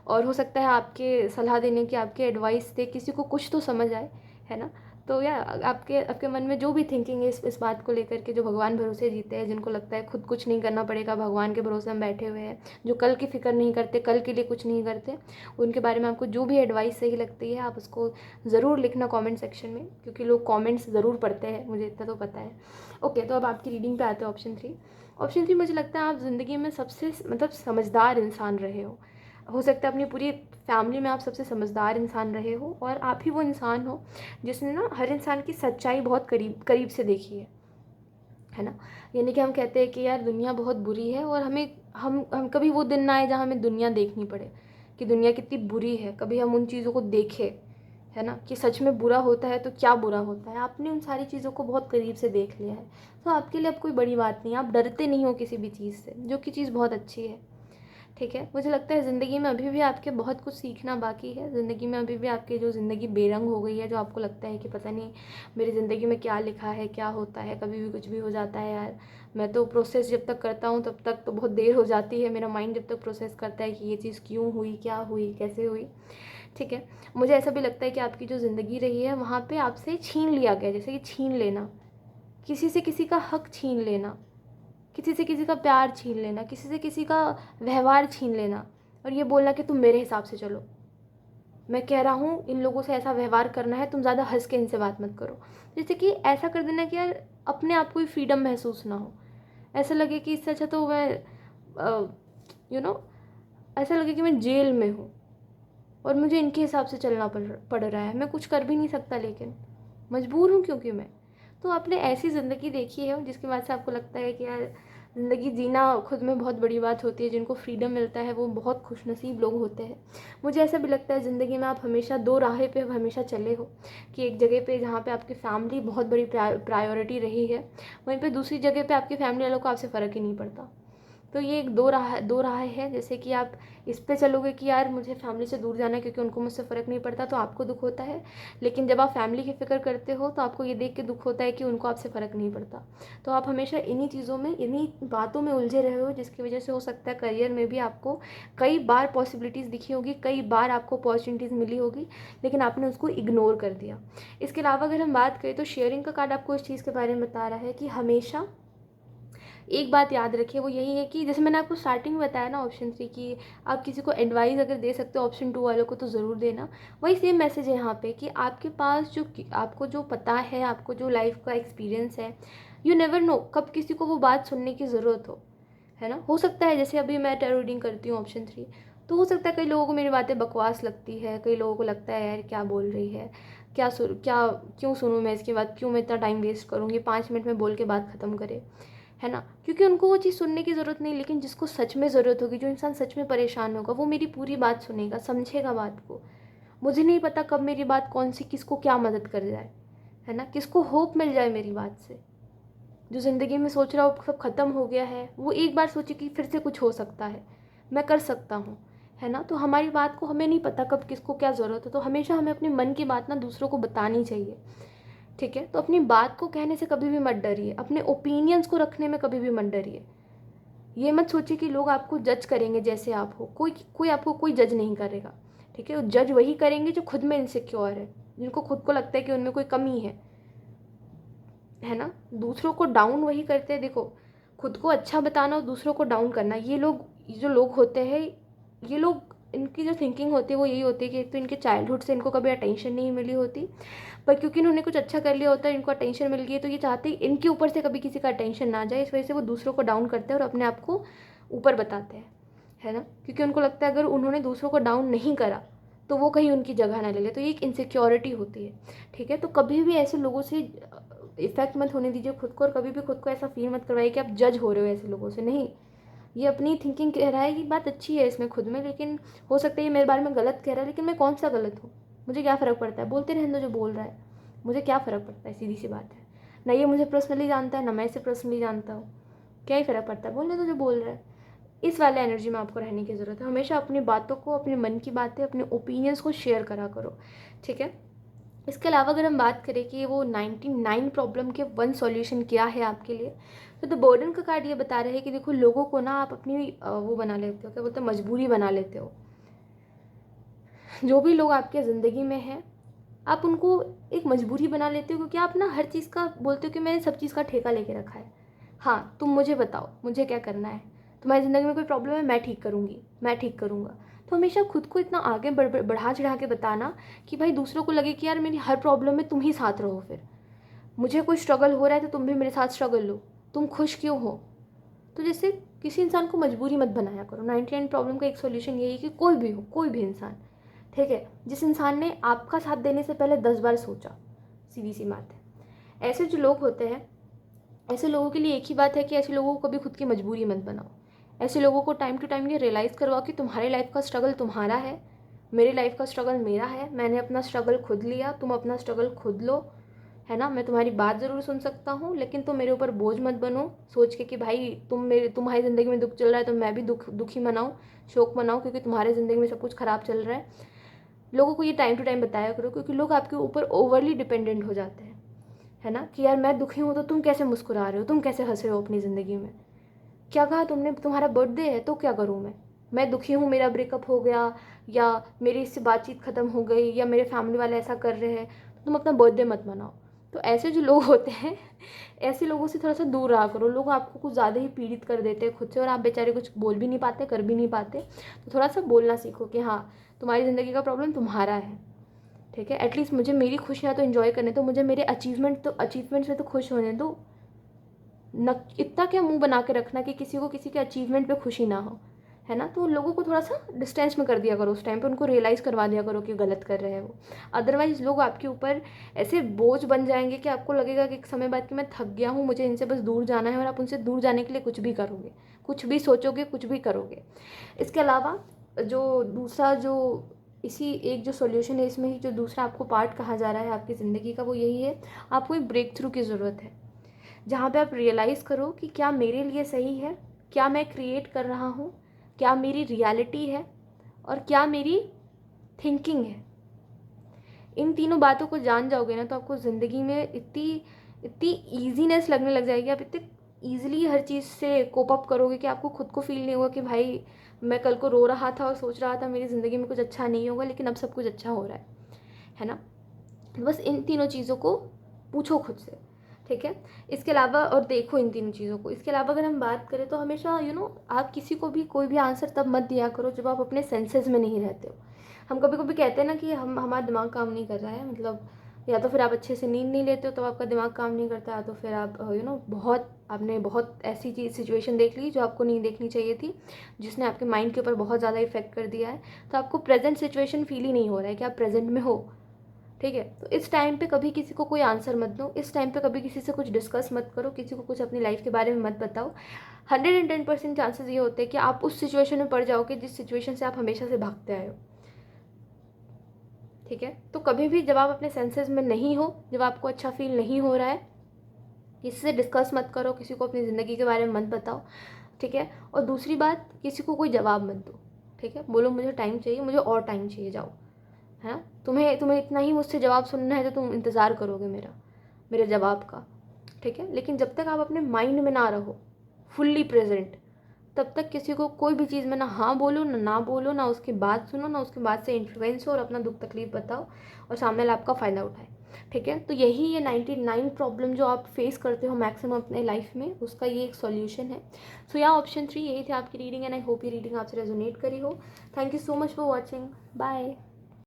A: और हो सकता है आपके सलाह देने की, आपके एडवाइस से किसी को कुछ तो समझ आए, है ना। तो या आपके आपके मन में जो भी थिंकिंग है इस बात को लेकर के, जो भगवान भरोसे जीते हैं, जिनको लगता है खुद कुछ नहीं करना पड़ेगा, भगवान के भरोसे हम बैठे हुए हैं, जो कल की फ़िक्र नहीं करते, कल के लिए कुछ नहीं करते, उनके बारे में आपको जो भी एडवाइस सही लगती है, आप उसको ज़रूर लिखना कमेंट सेक्शन में, क्योंकि लोग कमेंट्स ज़रूर पढ़ते हैं, मुझे इतना तो पता है। ओके, तो अब आपकी रीडिंग पे आते हैं ऑप्शन 3। ऑप्शन 3, मुझे लगता है आप ज़िंदगी में सबसे मतलब समझदार इंसान रहे हो सकता है अपनी पूरी फैमिली में आप सबसे समझदार इंसान रहे हो, और आप ही वो इंसान हो जिसने ना हर इंसान की सच्चाई बहुत करीब करीब से देखी है ना। यानी कि हम कहते हैं कि यार दुनिया बहुत बुरी है, और हमें हम कभी वो दिन ना आए जहाँ हमें दुनिया देखनी पड़े कि दुनिया कितनी बुरी है, कभी हम उन चीज़ों को देखें, है ना, कि सच में बुरा होता है तो क्या बुरा होता है। आपने उन सारी चीज़ों को बहुत करीब से देख लिया है, तो आपके लिए अब कोई बड़ी बात नहीं है, आप डरते नहीं हो किसी भी चीज़ से, जो कि चीज़ बहुत अच्छी है। ठीक है, मुझे लगता है ज़िंदगी में अभी भी आपके बहुत कुछ सीखना बाकी है। ज़िंदगी में अभी भी आपकी जो ज़िंदगी बेरंग हो गई है, जो आपको लगता है कि पता नहीं मेरी ज़िंदगी में क्या लिखा है, क्या होता है, कभी भी कुछ भी हो जाता है यार। मैं तो प्रोसेस जब तक करता हूँ तब तक तो बहुत देर हो जाती है, मेरा माइंड जब तक प्रोसेस करता है कि ये चीज़ क्यों हुई, क्या हुई, कैसे हुई। ठीक है, मुझे ऐसा भी लगता है कि आपकी जो ज़िंदगी रही है वहाँ पे आपसे छीन लिया गया, जैसे कि छीन लेना, किसी से किसी का हक छीन लेना, किसी से किसी का प्यार छीन लेना, किसी से किसी का व्यवहार छीन लेना, और ये बोलना कि तुम मेरे हिसाब से चलो, मैं कह रहा हूँ इन लोगों से ऐसा व्यवहार करना है, तुम ज़्यादा हंस के इनसे बात मत करो। जैसे कि ऐसा कर देना कि यार अपने आप को ही फ्रीडम महसूस ना हो, ऐसा लगे कि इससे अच्छा तो मैं यू नो ऐसा लगे कि मैं जेल में हूँ और मुझे इनके हिसाब से चलना पड़ रहा है, मैं कुछ कर भी नहीं सकता, लेकिन मजबूर हूँ क्योंकि मैं। तो आपने ऐसी ज़िंदगी देखी है जिसके बाद से आपको लगता है कि यार ज़िंदगी जीना खुद में बहुत बड़ी बात होती है, जिनको फ्रीडम मिलता है वो बहुत खुशनसीब लोग होते हैं। मुझे ऐसा भी लगता है ज़िंदगी में आप हमेशा दो राहें पे हमेशा चले हो, कि एक जगह पे जहाँ पे आपकी फैमिली बहुत बड़ी प्रायोरिटी रही है, वहीं पे दूसरी जगह पे आपकी फैमिली वालों को आपसे फ़र्क ही नहीं पड़ता। तो ये एक दो राह है। जैसे कि आप इस पे चलोगे कि यार मुझे फैमिली से दूर जाना है क्योंकि उनको मुझसे फ़र्क नहीं पड़ता, तो आपको दुख होता है। लेकिन जब आप फैमिली की फ़िक्र करते हो तो आपको ये देख के दुख होता है कि उनको आपसे फ़र्क नहीं पड़ता। तो आप हमेशा इन्हीं चीज़ों में, इन्हीं बातों में उलझे रहे हो, जिसकी वजह से हो सकता है करियर में भी आपको कई बार पॉसिबिलिटीज़ दिखी होगी, कई बार आपको अपॉर्चुनिटीज़ मिली होगी, लेकिन आपने उसको इग्नोर कर दिया। इसके अलावा अगर हम बात करें तो शेयरिंग का कार्ड आपको इस चीज़ के बारे में बता रहा है कि हमेशा एक बात याद रखिए, वो यही है कि जैसे मैंने आपको स्टार्टिंग में बताया ना ऑप्शन 3 की, आप किसी को एडवाइस अगर दे सकते हो ऑप्शन 2 वालों को तो ज़रूर देना। वही सेम मैसेज है यहाँ पे कि आपके पास जो आपको जो पता है, आपको जो लाइफ का एक्सपीरियंस है, यू नेवर नो कब किसी को वो बात सुनने की ज़रूरत हो, है ना। हो सकता है जैसे अभी मैं टैरो रीडिंग करती हूँ ऑप्शन 3, तो हो सकता है कई लोगों को मेरी बातें बकवास लगती है, कई लोगों को लगता है यार क्या बोल रही है, क्या क्यों सुनूँ मैं इसकी बात, क्यों मैं इतना टाइम वेस्ट करूँगी, 5 मिनट में बोल के बात ख़त्म करे, है ना। क्योंकि उनको वो चीज़ सुनने की ज़रूरत नहीं, लेकिन जिसको सच में ज़रूरत होगी, जो इंसान सच में परेशान होगा, वो मेरी पूरी बात सुनेगा, समझेगा बात को। मुझे नहीं पता कब मेरी बात कौन सी किसको क्या मदद कर जाए, है ना, किसको होप मिल जाए मेरी बात से। जो ज़िंदगी में सोच रहा हो सब ख़त्म हो गया है, वो एक बार सोचे कि फिर से कुछ हो सकता है, मैं कर सकता हूँ, है ना। तो हमारी बात को हमें नहीं पता कब किसको क्या ज़रूरत है, तो हमेशा हमें अपने मन की बात ना दूसरों को बतानी चाहिए। ठीक है, तो अपनी बात को कहने से कभी भी मत डरिए, अपने ओपिनियंस को रखने में कभी भी मत डरिए। ये मत सोचिए कि लोग आपको जज करेंगे जैसे आप हो, कोई कोई आपको कोई जज नहीं करेगा। ठीक है, जज वही करेंगे जो खुद में इनसिक्योर है, जिनको खुद को लगता है कि उनमें कोई कमी है ना। दूसरों को डाउन वही करते हैं, देखो खुद को अच्छा बताना और दूसरों को डाउन करना, ये जो लोग होते हैं, ये लोग इनकी जो थिंकिंग होती है वो यही होती है कि एक तो इनके चाइल्डहुड से इनको कभी अटेंशन नहीं मिली होती, पर क्योंकि इन्होंने कुछ अच्छा कर लिया होता है, इनको अटेंशन मिल गई है, तो ये चाहते हैं इनके ऊपर से कभी किसी का अटेंशन ना जाए, इस वजह से वो दूसरों को डाउन करते हैं और अपने आप को ऊपर बताते हैं, है ना, क्योंकि उनको लगता है अगर उन्होंने दूसरों को डाउन नहीं करा तो वो कहीं उनकी जगह ना ले ले, तो ये एक इनसिक्योरिटी होती है। ठीक है, तो कभी भी ऐसे लोगों से इफेक्ट मत होने दीजिए खुद को, और कभी भी खुद को ऐसा फील मत करवाइए कि आप जज हो रहे हो ऐसे लोगों से। नहीं, ये अपनी थिंकिंग कह रहा है, ये बात अच्छी है इसमें खुद में, लेकिन हो सकता है ये मेरे बारे में गलत कह रहा है, लेकिन मैं कौन सा गलत हूँ, मुझे क्या फ़र्क पड़ता है, बोलते रहने दो जो बोल रहा है, मुझे क्या फ़र्क पड़ता है, सीधी सी बात है। ना ये मुझे पर्सनली जानता है, ना मैं इसे पर्सनली जानता हूँ, क्या ही फ़र्क पड़ता है, बोलने दो जो बोल रहा है। इस वाले एनर्जी में आपको रहने की ज़रूरत है। हमेशा अपनी बातों को, अपने मन की बातें, अपने ओपिनियंस को शेयर करा करो। ठीक है, इसके अलावा अगर हम बात करें कि वो 99 प्रॉब्लम के 1 सॉल्यूशन क्या है आपके लिए, तो द बर्डन का कार्ड ये बता रहे हैं कि देखो, लोगों को ना आप अपनी वो बना लेते हो, क्या बोलते हैं, मजबूरी बना लेते हो। जो भी लोग आपके ज़िंदगी में हैं, आप उनको एक मजबूरी बना लेते हो, क्योंकि आप ना हर चीज़ का बोलते हो कि मैंने सब चीज़ का ठेका लेके रखा है। हाँ, तुम मुझे बताओ मुझे क्या करना है, तुम्हारी ज़िंदगी में कोई प्रॉब्लम है, मैं ठीक करूँगी, मैं ठीक करूँगा। तो हमेशा खुद को इतना आगे बढ़ा चढ़ा के बताना कि भाई दूसरों को लगे कि यार मेरी हर प्रॉब्लम में तुम ही साथ रहो, फिर मुझे कोई स्ट्रगल हो रहा है तो तुम भी मेरे साथ स्ट्रगल लो, तुम खुश क्यों हो। तो जैसे किसी इंसान को मजबूरी मत बनाया करो। 99 प्रॉब्लम का एक सोल्यूशन यही है कि कोई भी हो, कोई भी इंसान, ठीक है, जिस इंसान ने आपका साथ देने से पहले 10 बार सोचा, सीधी सी बात है। ऐसे जो लोग होते हैं, ऐसे लोगों के लिए एक ही बात है कि ऐसे लोगों को कभी खुद की मजबूरी मत बनाओ। ऐसे लोगों को टाइम टू टाइम ये रियलाइज़ करवाओ कि तुम्हारी लाइफ का स्ट्रगल तुम्हारा है, मेरी लाइफ का स्ट्रगल मेरा है, मैंने अपना स्ट्रगल खुद लिया, तुम अपना स्ट्रगल खुद लो, है ना। मैं तुम्हारी बात ज़रूर सुन सकता हूँ, लेकिन तुम मेरे ऊपर बोझ मत बनो सोच के कि भाई तुम्हारी ज़िंदगी में दुख चल रहा है तो मैं भी दुखी मनाऊँ, शोक मनाऊँ, क्योंकि तुम्हारे ज़िंदगी में सब कुछ ख़राब चल रहा है। लोगों को ये टाइम टू टाइम बताया करो, क्योंकि लोग आपके ऊपर ओवरली डिपेंडेंट हो जाते हैं, है ना, कि यार मैं दुखी हूँ तो तुम कैसे मुस्कुरा रहे हो, तुम कैसे हंस रहे हो अपनी ज़िंदगी में, क्या कहा तुमने, तुम्हारा बर्थडे है तो क्या करूँ मैं दुखी हूँ, मेरा ब्रेकअप हो गया, या मेरी इससे बातचीत ख़त्म हो गई, या मेरे फैमिली वाले ऐसा कर रहे हैं, तो तुम अपना बर्थडे मत मनाओ। तो ऐसे जो लोग होते हैं, ऐसे लोगों से थोड़ा सा दूर रहा करो। लोग आपको कुछ ज़्यादा ही पीड़ित कर देते हैं खुद से, और आप बेचारे कुछ बोल भी नहीं पाते, कर भी नहीं पाते। तो थोड़ा सा बोलना सीखो कि हाँ, तुम्हारी ज़िंदगी का प्रॉब्लम तुम्हारा है, ठीक है। एटलीस्ट मुझे मेरी खुशियाँ तो इन्जॉय करने दो, मुझे मेरे अचीवमेंट्स में तो खुश होने दो। न इतना क्या मुंह बना के रखना कि किसी को किसी के अचीवमेंट पे खुशी ना हो, है ना। तो लोगों को थोड़ा सा डिस्टेंस में कर दिया करो, उस टाइम पे उनको रियलाइज़ करवा दिया करो कि गलत कर रहे हैं वो। अदरवाइज़ लोग आपके ऊपर ऐसे बोझ बन जाएंगे कि आपको लगेगा कि एक समय बाद कि मैं थक गया हूँ, मुझे इनसे बस दूर जाना है, और आप उनसे दूर जाने के लिए कुछ भी करोगे, कुछ भी सोचोगे, कुछ भी करोगे। इसके अलावा जो दूसरा जो इसी एक जो सॉल्यूशन है, इसमें ही जो दूसरा आपको पार्ट कहा जा रहा है आपकी ज़िंदगी का, वो यही है, आपको एक ब्रेक थ्रू की ज़रूरत है, जहाँ पे आप रियलाइज़ करो कि क्या मेरे लिए सही है, क्या मैं क्रिएट कर रहा हूँ, क्या मेरी रियलिटी है, और क्या मेरी थिंकिंग है। इन तीनों बातों को जान जाओगे ना, तो आपको ज़िंदगी में इतनी इतनी ईजीनेस लगने लग जाएगी, आप इतने ईजिली हर चीज़ से कोप अप करोगे कि आपको खुद को फील नहीं होगा कि भाई मैं कल को रो रहा था और सोच रहा था मेरी ज़िंदगी में कुछ अच्छा नहीं होगा, लेकिन अब सब कुछ अच्छा हो रहा है ना। बस इन तीनों चीज़ों को पूछो खुद से, ठीक है। इसके अलावा, और देखो इन तीनों चीज़ों को, इसके अलावा अगर हम बात करें तो हमेशा आप किसी को भी कोई भी आंसर तब मत दिया करो जब आप अपने सेंसेस में नहीं रहते हो। हम कभी कभी कहते हैं ना कि हमारा दिमाग काम नहीं कर रहा है, मतलब या तो फिर आप अच्छे से नींद नहीं लेते हो तो आपका दिमाग काम नहीं करता, या तो फिर आप आपने बहुत ऐसी चीज़ सिचुएशन देख ली जो आपको नहीं देखनी चाहिए थी, जिसने आपके माइंड के ऊपर बहुत ज़्यादा इफेक्ट कर दिया है, तो आपको प्रेजेंट सिचुएशन फील ही नहीं हो रहा है कि आप प्रेजेंट में हो, ठीक है। तो इस टाइम पे कभी किसी को कोई आंसर मत दो, इस टाइम पे कभी किसी से कुछ डिस्कस मत करो, किसी को कुछ अपनी लाइफ के बारे में मत बताओ। 110% चांसेस ये होते हैं कि आप उस सिचुएशन में पड़ जाओगे जिस सिचुएशन से आप हमेशा से भागते आए हो, ठीक है। तो कभी भी जब आप अपने सेंसेस में नहीं हो, जब आपको अच्छा फील नहीं हो रहा है, किसी से डिस्कस मत करो, किसी को अपनी ज़िंदगी के बारे में मत बताओ, ठीक है। और दूसरी बात, किसी को कोई जवाब मत दो, ठीक है। बोलो मुझे टाइम चाहिए, मुझे और टाइम चाहिए, जाओ, है ना। तुम्हें इतना ही मुझसे जवाब सुनना है तो तुम इंतज़ार करोगे मेरे जवाब का, ठीक है। लेकिन जब तक आप अपने माइंड में ना रहो फुल्ली प्रेजेंट, तब तक किसी को कोई भी चीज़ में ना हाँ बोलो ना बोलो, ना उसकी बात सुनो, ना उसके बाद से इन्फ्लुएंस हो और अपना दुख तकलीफ बताओ और सामने वाला आपका फ़ायदा उठाए, ठीक है। तो यही ये 99 प्रॉब्लम जो आप फेस करते हो मैक्सिमम अपने लाइफ में, उसका ये एक सॉल्यूशन है। सो या ऑप्शन 3 यही थी आपकी रीडिंग, एंड आई होप ये रीडिंग आपसे रेजोनेट करी हो। Thank you so much for watching, bye.